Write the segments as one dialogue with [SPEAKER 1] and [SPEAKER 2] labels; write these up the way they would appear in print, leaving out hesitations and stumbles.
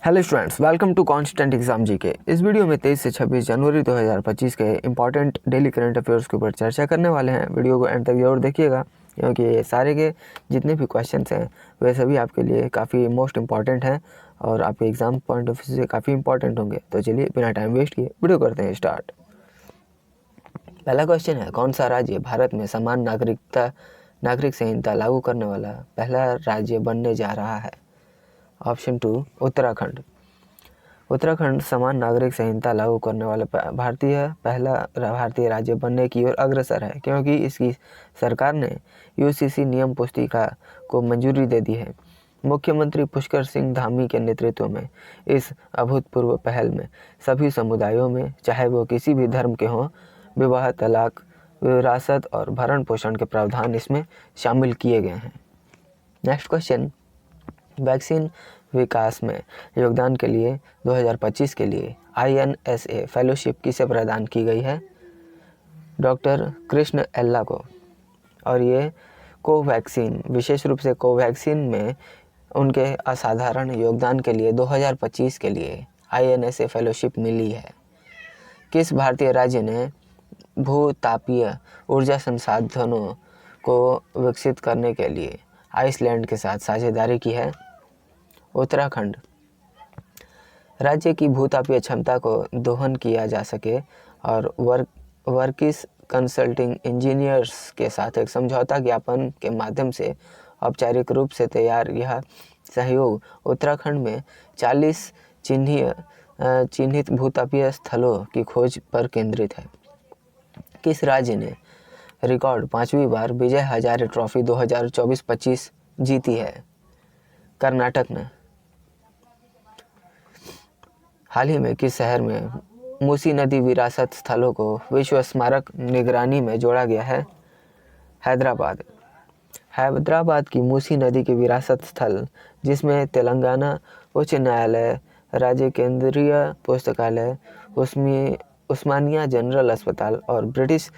[SPEAKER 1] Hello students, welcome to constant exam GK. इस video में 23 से 26 जनवरी 2025 के इंपॉर्टेंट डेली करंट अफेयर्स के ऊपर चर्चा करने वाले हैं। वीडियो को एंड तक जरूर देखिएगा क्योंकि ये सारे के जितने भी क्वेश्चंस हैं वे सभी आपके लिए काफ़ी मोस्ट इंपॉर्टेंट हैं और आपके एग्जाम पॉइंट ऑफ व्यू से काफ़ी इंपॉर्टेंट होंगे। तो चलिए बिना टाइम वेस्ट किए वीडियो करते हैं स्टार्ट। पहला क्वेश्चन है, कौन सा राज्य भारत में समान नागरिक संहिता लागू करने वाला पहला राज्य बनने जा रहा है? ऑप्शन 2 उत्तराखंड। उत्तराखंड समान नागरिक संहिता लागू करने वाला पहला भारतीय राज्य बनने की ओर अग्रसर है क्योंकि इसकी सरकार ने यूसीसी नियम पुस्तिका को मंजूरी दे दी है। मुख्यमंत्री पुष्कर सिंह धामी के नेतृत्व में इस अभूतपूर्व पहल में सभी समुदायों में, चाहे वो किसी भी धर्म के हों, विवाह, तलाक, विरासत और भरण पोषण के प्रावधान इसमें शामिल किए गए हैं। नेक्स्ट क्वेश्चन, वैक्सीन विकास में योगदान के लिए 2025 के लिए INSA फेलोशिप किसे प्रदान की गई है? डॉक्टर कृष्ण एल्ला को। और ये कोवैक्सीन, विशेष रूप से कोवैक्सीन में उनके असाधारण योगदान के लिए 2025 के लिए INSA फेलोशिप मिली है। किस भारतीय राज्य ने भूतापीय ऊर्जा संसाधनों को विकसित करने के लिए आइसलैंड के साथ साझेदारी की है? उत्तराखंड। राज्य की भूतापीय क्षमता को दोहन किया जा सके और वर्किस कंसल्टिंग इंजीनियर्स के साथ एक समझौता ज्ञापन के माध्यम से औपचारिक रूप से तैयार यह सहयोग उत्तराखंड में 40 चिन्हित भूतापीय स्थलों की खोज पर केंद्रित है। किस राज्य ने रिकॉर्ड 5वीं बार विजय हजारे ट्रॉफी 2024-25 जीती है? कर्नाटक ने। हाल ही में किस शहर में मूसी नदी विरासत स्थलों को विश्व स्मारक निगरानी में जोड़ा गया है? हैदराबाद। हैदराबाद की मूसी नदी के विरासत स्थल, जिसमें तेलंगाना उच्च न्यायालय, राज्य केंद्रीय पुस्तकालय, उस्मानिया जनरल अस्पताल और ब्रिटिश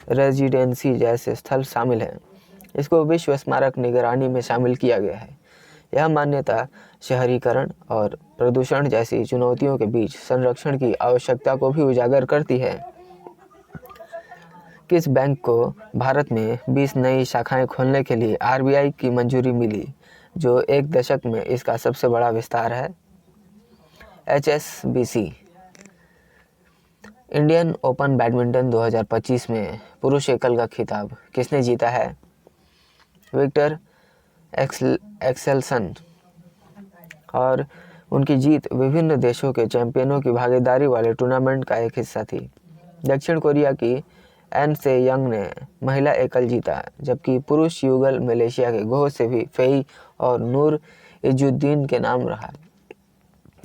[SPEAKER 1] रेजिडेंसी जैसे स्थल शामिल हैं, इसको विश्व स्मारक निगरानी में शामिल किया गया है। यह मान्यता शहरीकरण और प्रदूषण जैसी चुनौतियों के बीच संरक्षण की आवश्यकता को भी उजागर करती है। किस बैंक को भारत में 20 नई शाखाएं खोलने के लिए RBI की मंजूरी मिली, जो एक दशक में इसका सबसे बड़ा विस्तार है? HSBC। इंडियन ओपन बैडमिंटन 2025 में पुरुष एकल का खिताब किसने जीता है? Viktor Axelsen. और उनकी जीत विभिन्न देशों के चैंपियनों की भागीदारी वाले टूर्नामेंट का एक हिस्सा थी। दक्षिण कोरिया की एन से यंग ने महिला एकल जीता, जबकि पुरुष युगल मलेशिया के गोह से भी फेई और नूर इजुद्दीन के नाम रहा।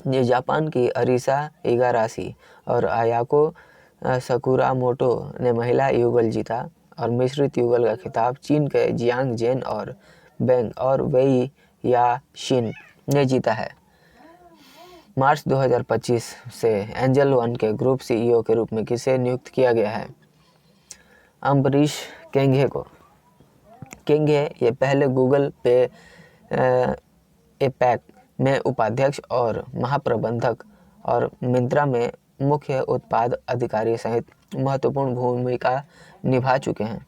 [SPEAKER 1] ये जापान की अरिसा इगारासी और आयाको सकुरामोटो ने महिला युगल जीता और मिश्रित युगल का खिताब चीन के जियांग जेन और बेंग और वेई या शिन ने जीता है। मार्च 2025 से एंजल वन के ग्रुप CEO के रूप में किसे नियुक्त किया गया है? अम्बरीश केंगे को। केंगे ये पहले गूगल पे एपैक में उपाध्यक्ष और महाप्रबंधक और मिंत्रा में मुख्य उत्पाद अधिकारी सहित महत्वपूर्ण भूमिका निभा चुके हैं।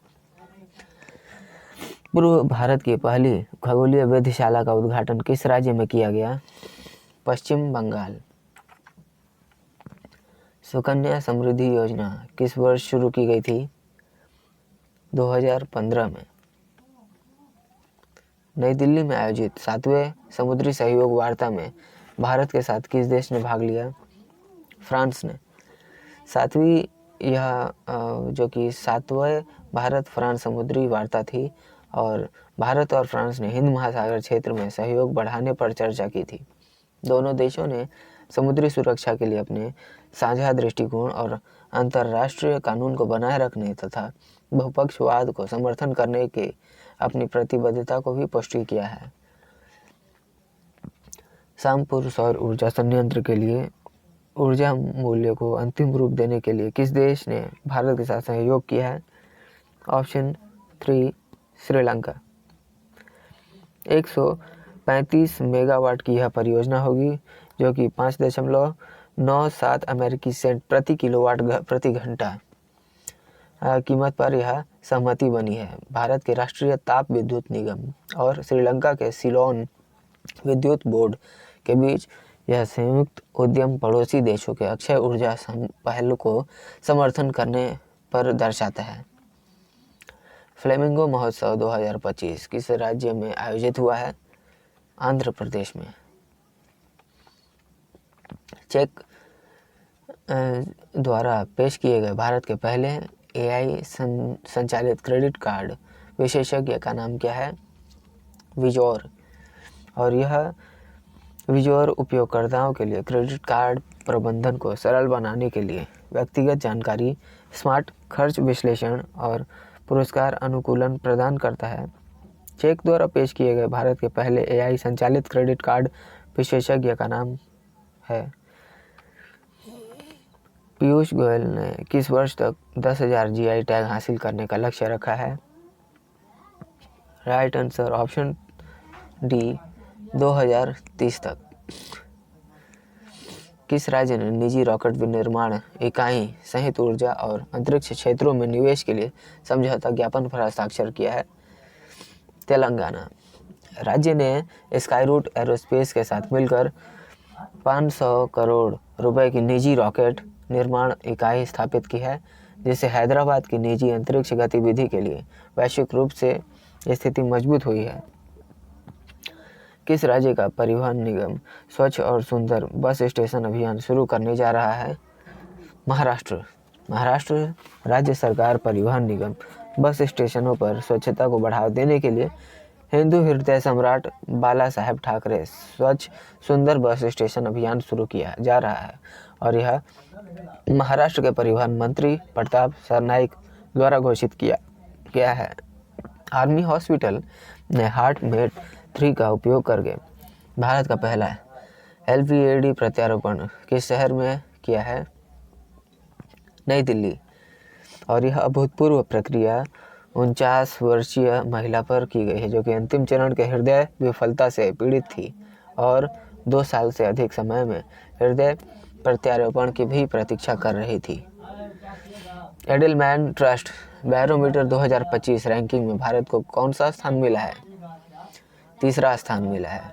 [SPEAKER 1] पूर्व भारत की पहली खगोलीय वेधशाला का उद्घाटन किस राज्य में किया गया? पश्चिम बंगाल। सुकन्या समृद्धि योजना किस वर्ष शुरू की गई थी? 2015 में। नई दिल्ली में आयोजित 7वें समुद्री सहयोग वार्ता में भारत के साथ किस देश ने भाग लिया? फ्रांस ने। 7वीं यह जो कि 7वें भारत फ्रांस समुद्री वार्ता थी और भारत और फ्रांस ने हिंद महासागर क्षेत्र में सहयोग बढ़ाने पर चर्चा की थी। दोनों देशों ने समुद्री सुरक्षा के लिए अपने साझा दृष्टिकोण और अंतर्राष्ट्रीय कानून को बनाए रखने तथा बहुपक्षवाद को समर्थन करने के अपनी प्रतिबद्धता को भी पुष्टि किया है। सामपुर सौर ऊर्जा संयंत्र के लिए ऊर्जा मूल्य को अंतिम रूप देने के लिए किस देश ने भारत के साथ सहयोग किया है? ऑप्शन 3 श्रीलंका। 135 मेगावाट की यह परियोजना होगी जो कि 5.97 अमेरिकी सेंट प्रति किलोवाट प्रति घंटा कीमत पर यह सहमति बनी है। भारत के राष्ट्रीय ताप विद्युत निगम और श्रीलंका के सिलोन विद्युत बोर्ड के बीच यह संयुक्त उद्यम पड़ोसी देशों के अक्षय ऊर्जा पहल को समर्थन करने पर दर्शाता है। फ्लेमिंगो महोत्सव 2025 किस राज्य में आयोजित हुआ है? आंध्र प्रदेश में। चेक द्वारा पेश किए गए भारत के पहले एआई संचालित क्रेडिट कार्ड विशेषज्ञ का नाम क्या है? विजोर। और यह विजोर उपयोगकर्ताओं के लिए क्रेडिट कार्ड प्रबंधन को सरल बनाने के लिए व्यक्तिगत जानकारी, स्मार्ट खर्च विश्लेषण और पुरस्कार अनुकूलन प्रदान करता है। चेक द्वारा पेश किए गए भारत के पहले एआई संचालित क्रेडिट कार्ड विशेषज्ञ का नाम है? पीयूष गोयल ने किस वर्ष तक 10,000 जीआई टैग हासिल करने का लक्ष्य रखा है? राइट आंसर ऑप्शन डी 2030 तक। किस राज्य ने निजी रॉकेट विनिर्माण इकाई, संयुक्त ऊर्जा और अंतरिक्ष क्षेत्रों में निवेश के लिए समझौता ज्ञापन पर हस्ताक्षर किया है? तेलंगाना। राज्य ने स्काईरूट एरोस्पेस के साथ मिलकर 500 करोड़ रुपए की निजी रॉकेट निर्माण इकाई स्थापित की है, जिससे हैदराबाद की निजी अंतरिक्ष गतिविधि के लिए वैश्विक रूप से स्थिति मजबूत हुई है। किस राज्य का परिवहन निगम स्वच्छ और सुंदर बस स्टेशन अभियान शुरू करने जा रहा है? महाराष्ट्र। महाराष्ट्र राज्य सरकार परिवहन निगम बस स्टेशनों पर स्वच्छता को बढ़ावा देने के लिए हिंदू हृदय सम्राट बाला साहेब ठाकरे स्वच्छ सुंदर बस स्टेशन अभियान शुरू किया जा रहा है और यह महाराष्ट्र के परिवहन मंत्री प्रताप सरनाइक द्वारा घोषित किया गया है। आर्मी हॉस्पिटल ने हार्टमेट 3 का उपयोग करके भारत का पहला LVAD प्रत्यारोपण किस शहर में किया है? नई दिल्ली। और यह अभूतपूर्व प्रक्रिया 49 वर्षीय महिला पर की गई है, जो कि अंतिम चरण के हृदय विफलता से पीड़ित थी और 2 साल से अधिक समय में हृदय प्रत्यारोपण की भी प्रतीक्षा कर रही थी। एडलमैन ट्रस्ट बैरोमीटर 2025 रैंकिंग में भारत को कौन सा स्थान मिला है? 3रा स्थान मिला है।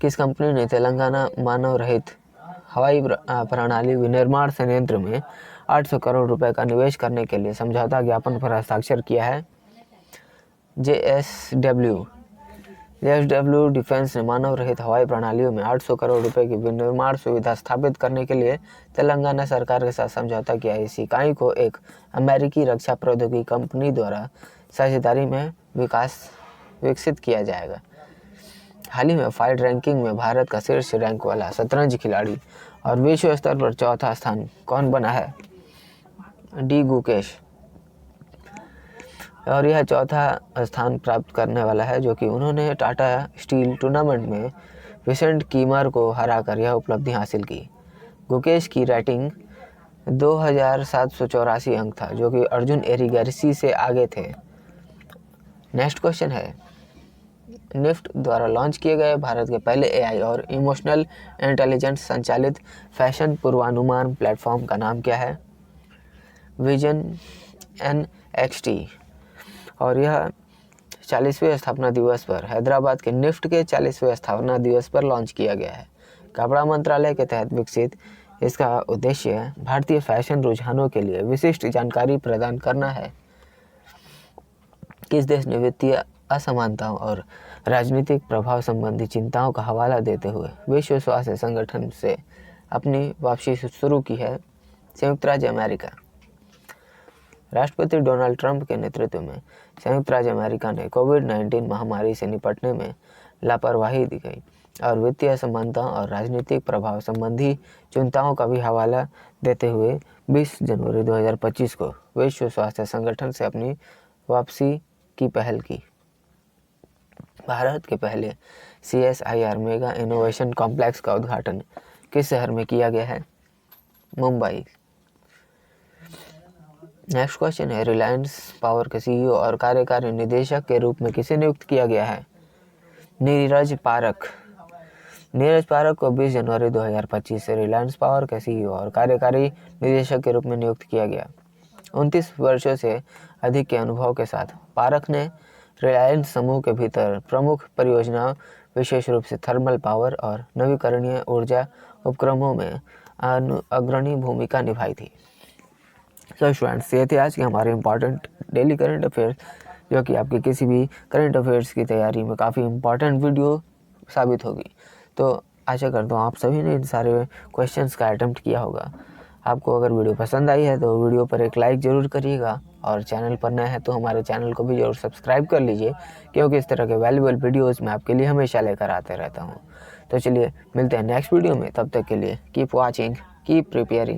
[SPEAKER 1] किस कंपनी ने तेलंगाना मानव रहित हवाई प्रणाली विनिर्माण संयंत्र में 800 करोड़ रुपए का निवेश करने के लिए समझौता ज्ञापन पर हस्ताक्षर किया है? JSW डिफेंस ने मानव रहित हवाई प्रणालियों में 800 करोड़ रुपए की विनिर्माण सुविधा स्थापित करने के लिए तेलंगाना सरकार के साथ समझौता किया है। इस इकाई को एक अमेरिकी रक्षा प्रौद्योगिकी कंपनी द्वारा साझेदारी में विकसित किया जाएगा। हाल ही में फाइट रैंकिंग में भारत का शीर्ष रैंक वाला शतरंज खिलाड़ी और विश्व स्तर पर 4था स्थान कौन बना है? डी गुकेश। और यह 4था स्थान प्राप्त करने वाला है, जो कि उन्होंने टाटा स्टील टूर्नामेंट में विसेंट कीमर को हराकर यह उपलब्धि हासिल की। गुकेश की रेटिंग 2784 अंक था, जो कि अर्जुन एरिगैसी से आगे थे। नेक्स्ट क्वेश्चन है, निफ्ट द्वारा लॉन्च किए गए भारत के पहले एआई और इमोशनल इंटेलिजेंस संचालित फैशन पूर्वानुमान प्लेटफॉर्म का नाम क्या है? Vision NXT। और यह 40वें स्थापना दिवस पर हैदराबाद के निफ्ट के 40वें स्थापना दिवस पर लॉन्च किया गया है। कपड़ा मंत्रालय के तहत विकसित इसका उद्देश्य भारतीय फैशन रुझानों के लिए विशिष्ट जानकारी प्रदान करना है। किस देश ने वित्तीय असमानताओं और राजनीतिक प्रभाव संबंधी चिंताओं का हवाला देते हुए विश्व स्वास्थ्य संगठन से अपनी वापसी शुरू की है? संयुक्त राज्य अमेरिका। राष्ट्रपति डोनाल्ड ट्रंप के नेतृत्व में संयुक्त राज्य अमेरिका ने कोविड-19 महामारी से निपटने में लापरवाही दिखाई और वित्तीय असमानताओं और राजनीतिक प्रभाव संबंधी चिंताओं का भी हवाला देते हुए 20 जनवरी 2025 को विश्व स्वास्थ्य संगठन से अपनी वापसी की पहल की। भारत के पहले CSIR मेगा इनोवेशन कॉम्प्लेक्स का उद्घाटन किस शहर में किया गया है? मुंबई। नेक्स्ट क्वेश्चन है, रिलायंस पावर के CEO और कार्यकारी निदेशक के रूप में किसे नियुक्त किया गया है? नीरज पारख। नीरज पारक को 20 जनवरी 2025 से रिलायंस पावर के CEO और कार्यकारी निदेशक के रूप में नियुक्त किया गया। 29 वर्षों से अधिक के अनुभव के साथ पारक ने रिलायंस समूह के भीतर प्रमुख परियोजनाओं, विशेष रूप से थर्मल पावर और नवीकरणीय ऊर्जा उपक्रमों में अग्रणी भूमिका निभाई थी। तो स्टूडेंट्स, ये थे आज के हमारे इम्पॉर्टेंट डेली करंट अफेयर्स, जो कि आपकी किसी भी करंट अफेयर्स की तैयारी में काफ़ी इम्पॉर्टेंट वीडियो साबित होगी। तो आशा करता हूँ आप सभी ने इन सारे क्वेश्चंस का अटेम्प्ट किया होगा। आपको अगर वीडियो पसंद आई है तो वीडियो पर एक लाइक ज़रूर करिएगा, और चैनल पर नए हैं तो हमारे चैनल को भी ज़रूर सब्सक्राइब कर लीजिए, क्योंकि इस तरह के वैल्यूएबल वीडियोज़ मैं आपके लिए हमेशा लेकर आते रहता हूँ। तो चलिए मिलते हैं नेक्स्ट वीडियो में, तब तक के लिए कीप वॉचिंग, कीप प्रिपेयरिंग।